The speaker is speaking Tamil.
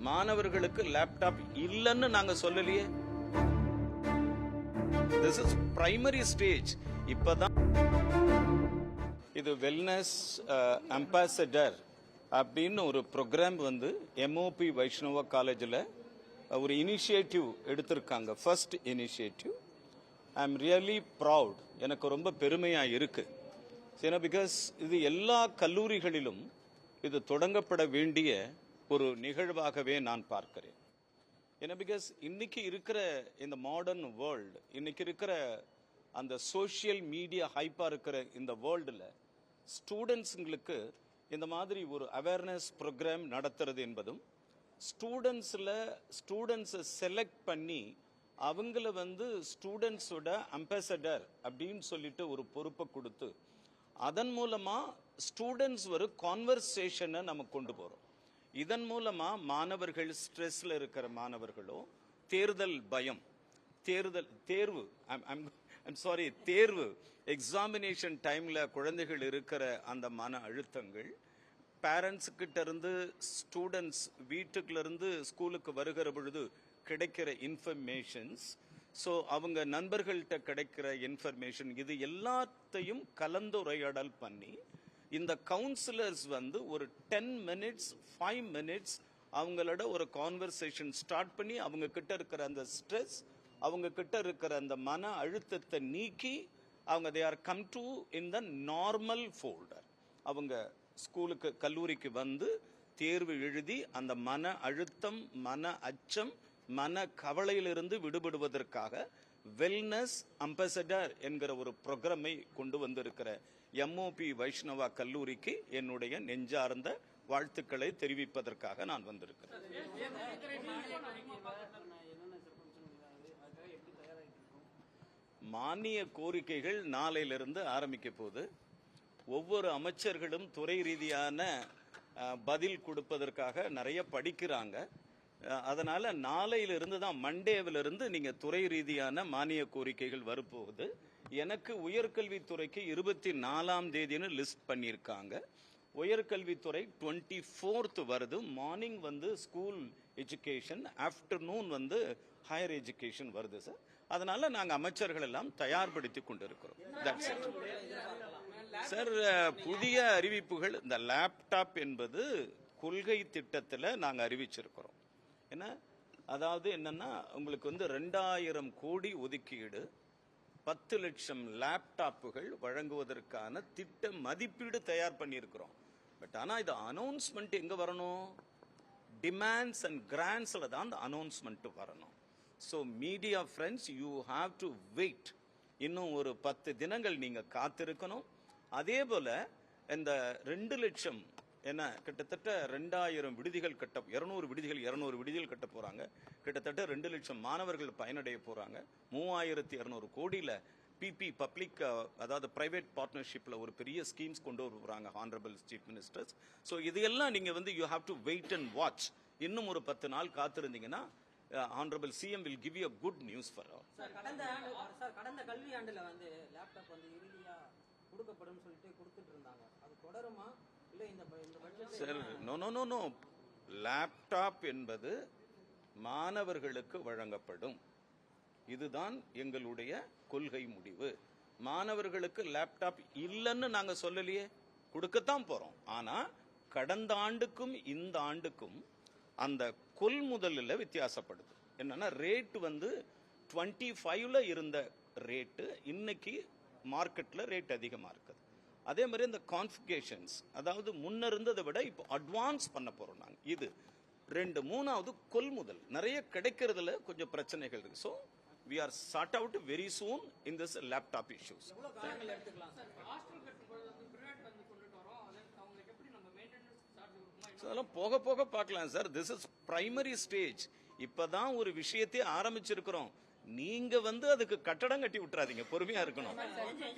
மாணவர்களுக்கு லேப்டாப் இல்லன்னு நாங்க சொல்லலையே. This is primary stage. இப்பதான் இது வெல்னஸ் அம்பாசடர் அப்படின்னு ஒரு ப்ரோக்ராம் வந்து எம்ஓபி வைஷ்ணவா காலேஜில் ஒரு இனிஷியேட்டிவ் எடுத்திருக்காங்க. First initiative. I am really proud. எனக்கு ரொம்ப பெருமையா இருக்கு. ஏன்னா பிகாஸ் இது எல்லா கல்லூரிகளிலும் இது தொடங்கப்பட வேண்டிய ஒரு நிகழ்வாகவே நான் பார்க்கிறேன். ஏன்னா பிகாஸ் இன்னைக்கு இருக்கிற இந்த மாடர்ன் வேர்ல்டு, இன்னைக்கு இருக்கிற அந்த சோசியல் மீடியா ஹைப்பா இருக்கிற இந்த வேர்ல்டுல ஸ்டூடெண்ட்ஸுங்களுக்கு இந்த மாதிரி ஒரு அவேர்னஸ் ப்ரோக்ராம் நடத்துறது என்பதும், ஸ்டூடெண்ட்ஸை செலக்ட் பண்ணி அவங்கள வந்து ஸ்டூடெண்ட்ஸோட அம்பாசடர் அப்படின்னு சொல்லிட்டு ஒரு பொறுப்பை கொடுத்து அதன் மூலமா ஸ்டூடெண்ட்ஸ் ஒரு கான்வர்சேஷனை நம்ம கொண்டு போறோம். இதன் மூலமா மாணவர்கள், ஸ்ட்ரெஸ்ல இருக்கிற மாணவர்களோ, தேர்தல் பயம், தேர்வு எக்ஸாமினேஷன் டைம்ல குழந்தைகள் இருக்கிற அந்த மன அழுத்தங்கள், பேரண்ட்ஸ் கிட்ட இருந்து ஸ்டூடெண்ட்ஸ் வீட்டுக்குள்ள இருந்து ஸ்கூலுக்கு வருகிற பொழுது கிடைக்கிற இன்ஃபர்மேஷன்ஸ், ஸோ அவங்க நண்பர்கள்ட்ட கிடைக்கிற இன்ஃபர்மேஷன், இது எல்லாத்தையும் கலந்துரையாடல் பண்ணி இந்த கவுன்சிலர்ஸ் வந்து ஒரு 10 minutes 5 minutes அவங்களோட ஒரு கான்வர்சேஷன் ஸ்டார்ட் பண்ணி அவங்க கிட்ட இருக்கிற அந்த ஸ்ட்ரெஸ், அவங்க கிட்ட இருக்கிற அந்த மன அழுத்தத்தை நீக்கி அவங்க they are come to in the normal folder. அவங்க ஸ்கூலுக்கு கல்லூரிக்கு வந்து தேர்வு எழுதி அந்த மன அழுத்தம், மன அச்சம், மன கவலையிலிருந்து விடுபடுவதற்காக வெல்னஸ் அம்பாசடர் என்கிற ஒரு ப்ரோக்ராமை கொண்டு வந்திருக்கிற எம்ஓபி வைஷ்ணவா கல்லூரிக்கு என்னுடைய நெஞ்சார்ந்த வாழ்த்துக்களை தெரிவிப்பதற்காக நான் வந்திருக்கிறேன். மானிய கோரிக்கைகள் நாளையிலிருந்து ஆரம்பிக்க போது ஒவ்வொரு அமைச்சர்களும் துறை ரீதியான பதில் கொடுப்பதற்காக நிறைய படிக்கிறாங்க. அதனால நாளையிலிருந்து தான், மண்டேவிலிருந்து நீங்க துறை ரீதியான மானிய கோரிக்கைகள் வரப்போகுது. எனக்கு உயர்கல்வித்துறைக்கு 24ஆம் தேதின்னு லிஸ்ட் பண்ணியிருக்காங்க. உயர்கல்வித்துறை 24th வருது. மார்னிங் வந்து ஸ்கூல் எஜுகேஷன், ஆஃப்டர்நூன் வந்து ஹையர் எஜுகேஷன் வருது சார். அதனால நாங்கள் அமைச்சர்கள் எல்லாம் தயார்படுத்தி கொண்டிருக்கிறோம். சார், புதிய அறிவிப்புகள், இந்த லேப்டாப் என்பது கொள்கை திட்டத்தில் நாங்கள் அறிவிச்சிருக்கிறோம். ஏன்னா அதாவது என்னன்னா, உங்களுக்கு வந்து 2000 கோடி ஒதுக்கீடு, 10 லட்சம் லேப்டாப்புகள் வழங்குவதற்கான திட்ட மதிப்பீடு தயார் பண்ணியிருக்கிறோம். பட் ஆனால் இது அனௌன்ஸ்மெண்ட் எங்க வரணும்? டிமாண்ட்ஸ் அண்ட் கிராண்ட்ஸ்ல தான் அந்த அனௌன்ஸ்மெண்ட் வரணும். So media friends, you have to wait. இன்னும் ஒரு 10 தினங்கள் நீங்க காத்திருக்கணும். அதே போல இந்த 2 லட்சம் என்ன, கிட்டத்தட்ட 2000 விடுதிகள் 200 விடுதிகள் கட்ட போறாங்க. கிட்டத்தட்ட 2 லட்சம் மாணவர்கள் பயனடைய போறாங்க. 3200 கோடியில பிபி, பப்ளிக் அதாவது பிரைவேட் பார்ட்னர்ஷிப்ல ஒரு பெரிய ஸ்கீம்ஸ் கொண்டு வருவாங்க ஹானரபிள் சீஃப் மினிஸ்டர்ஸ். ஸோ இதெல்லாம் நீங்க வந்து you have to wait and watch. இன்னும் ஒரு 10 நாள் காத்திருந்தீங்கன்னா honourable CM will give you a good news for all. கடந்த கல்வி ஆண்டுல வந்து லேப்டாப் வந்து இறுதியா கொடுக்கப்படும் சொல்லிட்டு கொடுத்துட்டு இருந்தாங்க. அது தொடருமா? Sir, no. லேப்டாப் என்பது மாணவர்களுக்கு வழங்கப்படும். இதுதான் எங்களுடைய கொள்கை முடிவு. மாணவர்களுக்கு லேப்டாப் இல்லைன்னு நாங்க சொல்லலையே, கொடுக்கத்தான் போறோம். ஆனா கடந்த ஆண்டுக்கும் இந்த ஆண்டுக்கும் அந்த கொள்முதலில் வித்தியாசப்படுது. என்னன்னா, ரேட் வந்து 25ல இருந்த ரேட்டு இன்னைக்கு மார்க்கெட்ல ரேட் அதிகமா இருக்குது. அதே மாதிரி இந்த கான்ஃபிகரேஷன்ஸ், அதாவது முன்ன இருந்ததை விட இப்போ அட்வான்ஸ் பண்ண போறோம் நாங்க. இது 2. 3வது கொள்முதல். நிறைய கிடைக்கிறதுல கொஞ்சம் பிரச்சனைகள் இருக்கு. So we are sort out very soon in this laptop issues. அதெல்லாம் போக போக பார்க்கலாம் sir. This is primary stage. இப்பதான் ஒரு விஷயத்தை ஆரம்பிச்சிருக்கிறோம். நீங்க வந்து அதுக்கு கட்டடம் கட்டி விட்டுறாதீங்க, பொறுமையா இருக்கணும்.